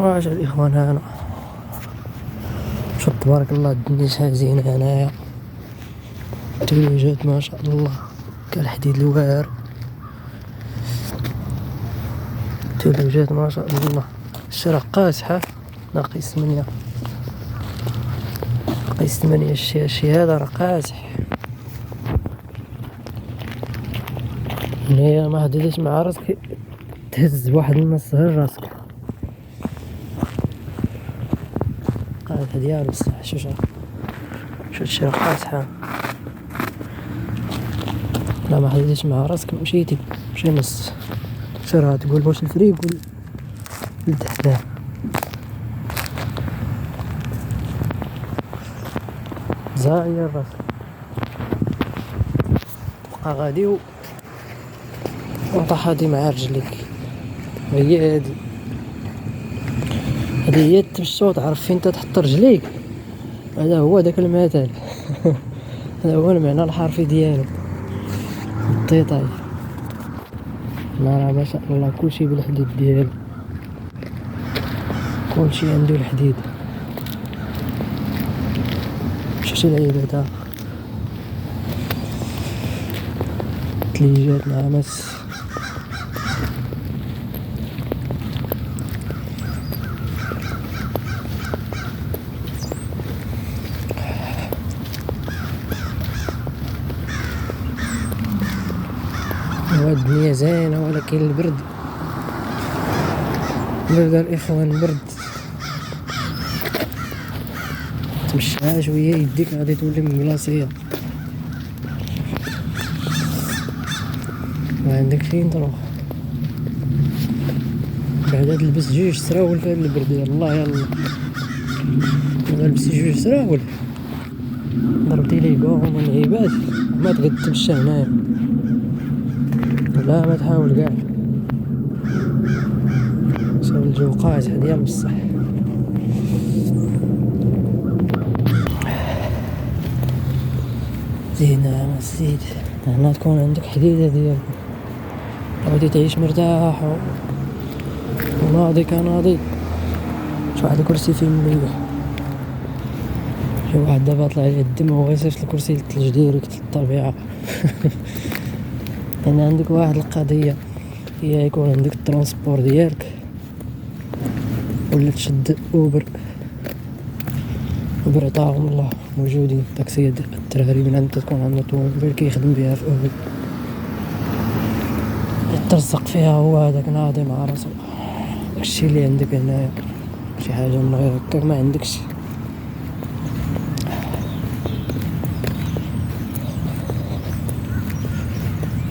واش الاخوان هنا شوف تبارك الله الدنيا شحال زينه هنايا. التلويجات ما شاء الله كالحديد الواعر. التلويجات ما شاء الله. الشارع قاسحه ناقص 8 الشي هذا راه قاسح. هنايا ما هديتش مع راسك تهز واحد النص غير راسك قاعدة ديالو بصح. شو الشارع قاسحة. لا ما هديتش مع راسك مشي نص سير تقول واش الفريق قول لتحتاه. زاير راسك تبقى غادي وطاح هادي مع رجليك. هي هادي هي تمشي وتعرف فين تحط رجليك. هذا هو داك المثل هذا هو المعنى الحرفي ديالو. الطيطاي راه ما شاء الله كلشي بالحديد ديالو. كلشي عنده الحديد. شفتي العيبات تليجات نعمس. الدنيا زينة ولكن البرد الإخوان البرد تمشيها شوية يديك غادي تولي مغلاصية. ما عندك فين تروح. بعدا تلبس 2 سراول في هاد البرد. يلا لبسي 2 سراول ضربتي لي كوع وما نعيباش ما تقد تمشى هنايا. لا ما تحاول كاع. صار الجو قاسح ديال بصح. زينة ما زيد هنا تكون عندك حديدة ديالك غادي تعيش مرتاح وناضي كناضي. شو واحد الكرسي فيه مليح. شي واحد دابا طلع ليه الدم وهو يصيفط الكرسي للثلج ديريكت للطبيعة. يعني عندك واحد القضية هي يكون عندك الترونسبور ديالك ولا تشد اوبر عطاهم الله موجودين. تاكسيات الدراري من عند تكون عندنا طوموبيل كيخدم بها في اوبر يترزق فيها هو هذاك ناضي مع راسو. داكشي اللي عندك هنايا. شي حاجة من غير هكاك ما عندكش.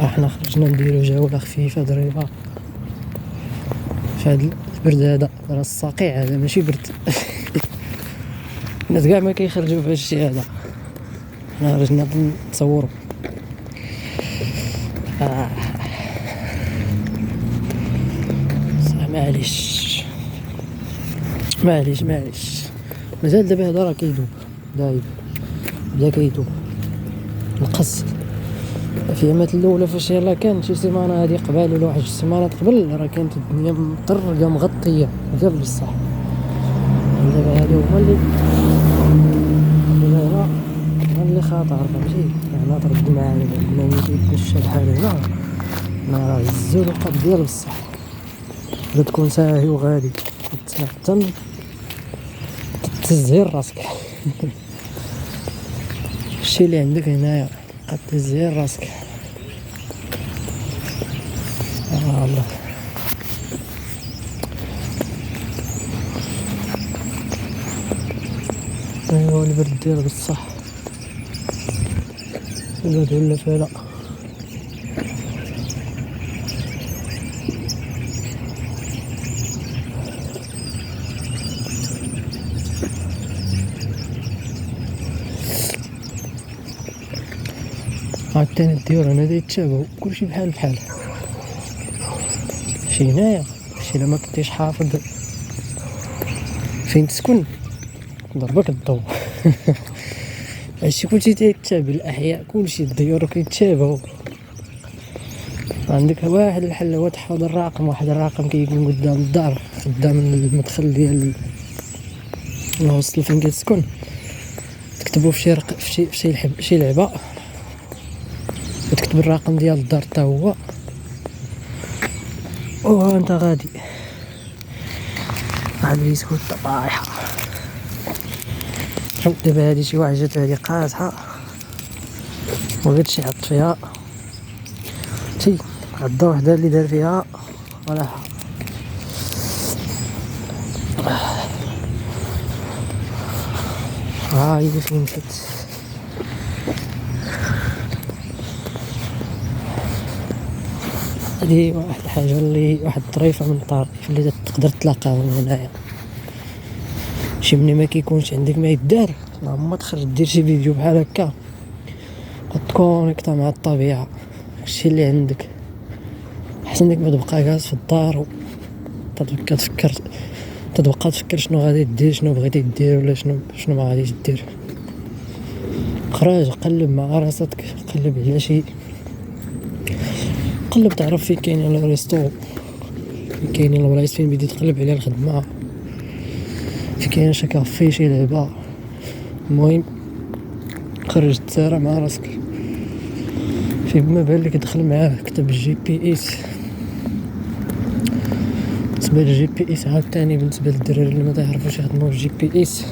احنا خرجنا نديرو جولة خفيفة ظريفة في هاد البرد هذا. راه الصقيع هذا ماشي برد. الناس كاع ما كيخرجوا في هادشي هذا. حنا خرجنا نتصوروا. صح معليش مازال دابا هذا راه كيدوب دايب بدا كيدوب نقص. في ايامات الاولى فاش يلاه كان شي سيمانه هذه قبل ولا واحد السيمانات قبل راه كانت الدنيا مطرقه مغطيه ديال بصح. دابا هادو هما اللي خطر فهمتي. هنا ترد معانا بنادم كيتمشى بحال هنا راه الزول وقت ديال بصح. بدا تكون ساهي وغادي حتى تزهير راسك. الشي اللي عندك هنايا قد تزهير راسك. الله ايوا البرد ديال بصح. البرد ولا فلا. عاوتاني الديور هنا يتشابهوا كلشي بحال شي هنايا. شي لما كنتيش حافظ فين تسكن ضربك الضو. هادشي كلشي تيتشابه. الاحياء كلشي الديور كيتشابهوا. عندك واحد الحل هو تحفظ الرقم، واحد الرقم كيكون قدام الدار، قدام المدخل ديال الهوستل فين كتسكن، تكتبو في شي لعبة وتكتب الرقم ديال الدار حتى هو، وانت غادي واحد البسكوت طايحة. شوف دابا هادي شي واحد جات هادي قاصحة وقدشي حط فيها شي عضو وحدة اللي دار فيها ولا هاي فين مشات. هادي واحد الحاجة اللي واحد الطريفة من الطرائف اللي تقدر تلاقاهم هنايا. شي مني ما كيكونش عندك ما يدار، ما تخرج دير شي فيديو بحال هكا وتكونيكتا مع الطبيعة، الشي اللي عندك احسن لك ما تبقى جالس في الدار تبقى تفكر شنو غادي دير، شنو بغيتي دير ولا شنو ما غاديش دير. خرج قلب مع راسك، قلب على شي، قلب تعرف فين كاينين الريستو، فين كاينين البلايص فين بديت تقلب على الخدمة، فين كاين شي كافي شي لعبة. المهم خرج تسارع مع راسك، في ما بالك دخل معاه كتب الجي بي اس. بالنسبه للجي بي اس عاوتاني، بالنسبه للدراري اللي ما تعرفوش يخدموا بالجي بي اس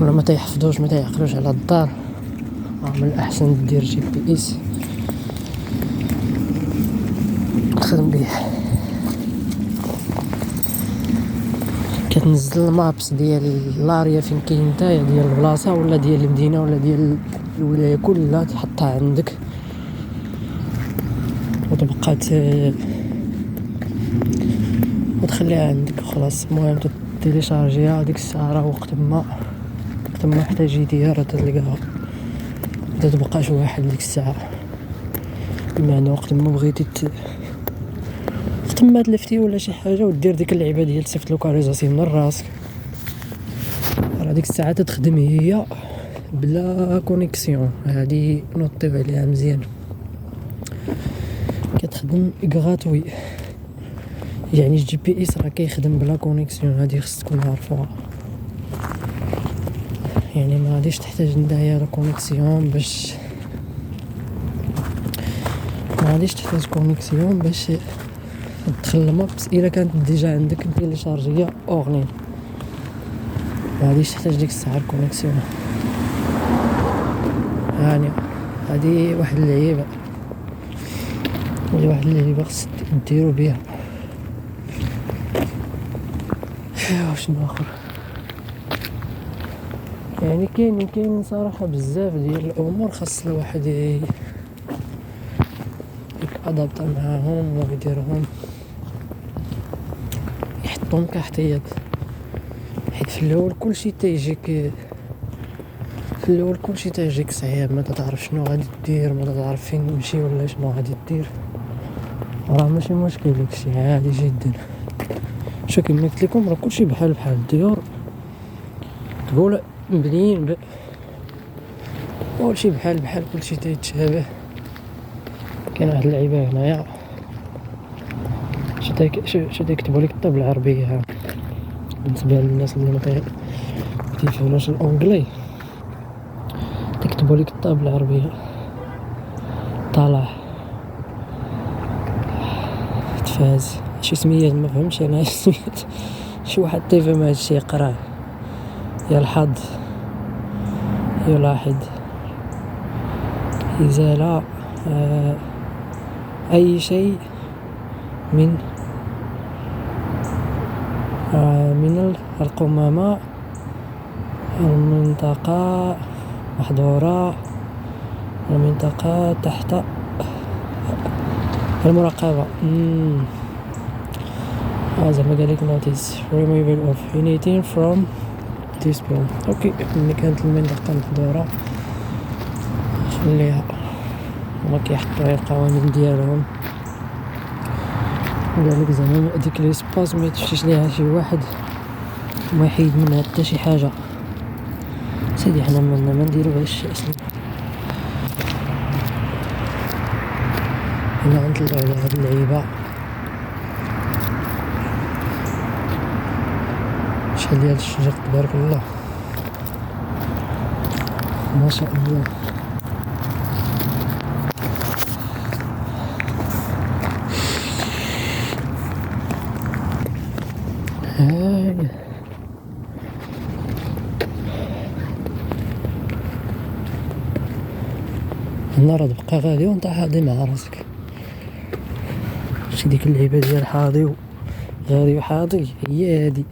ولا ما تيحفظوش ما تيعقلوش على الدار، من الاحسن دير جي بي اس تخدم بيه. كتنزل المابس ديال لاريا فين كاين نتايا ديال البلاصه ولا ديال المدينه ولا ديال الولايه كلها، تحطها عندك وتبقى وتخليها عندك وخلاص. المهم تيليشارجيها ديك الساعه، راه وقت ما احتاجيتيها راه تلقاها، ما تبقاش واحد ديك الساعه. بمعنى وقت ما بغيتي وقت ما تلفتي ولا شي حاجه ودير ديك اللعبه ديال صيفط لوكاليزاسيون من راسك، راه ديك الساعه تخدم هي بلا كونيكسيون. هادي نوطيو عليها مزيان، كتخدم غراتوي، يعني الجي بي اس راه كيخدم بلا كونيكسيون. هادي خص تكون عارفوها، يعني ما غاديش تحتاج نتايا لا كونيكسيون باش تدخل المابس الا كانت ديجا عندك تيليشارجيه اورلين، ما غاديش تحتاج ديك الساعه الكونيكسيون. يعني هادي واحد اللعيبه خص ديرو بيها. شنو اخر، يعني كاين صراحه بزاف ديال الامور خاص الواحد يتادابط معاهم ويديرهم، يحطهم كاحتياط. حيت في الاول كلشي تيجيك صعيب، ما تعرف شنو غادي دير، ما تعرف فين تمشي ولا شنو غادي دير. راه ماشي مشكل داكشي عادي جدا. شو كما قلت لكم، راه كلشي بحال الديور، تقول مبنيين كلشي بحال كلشي تيتشابه. كاين واحد اللعيبه هنايا شو تيكتبوا لك الطب العربيه، ها بالنسبه للناس اللي ما تيفهموش الانجلي، تكتبوا لك الطب العربيه طالع تفاز شي سميات ما فهمش انا سميات، شي واحد تيفهم هادشي يقراه. يلحظ، يلاحظ، إزالة أي شيء من القمامة، المنطقة محظورة، المنطقة تحت المراقبة. زعما قالك notice removal of anything from this room. اوكي، ملي كانت المنطقة محظورة خليها، هما كيحطوا القوانين ديالهم. قالك زعما ديك ليسباس ما يتمشيش ليها شي واحد وما يحيد منها حتى شي حاجة. سيدي حنا ما نديرو هادشي اصلا. هنا غنطلعو على هاد اللعيبة. شحال ديال الشجر تبارك الله ما شاء الله. هاي هنا راه تبقى غادي وانت حاضي مع راسك. شي ديك اللعيبة ديال حاضي غادي وحاضي هي هادي.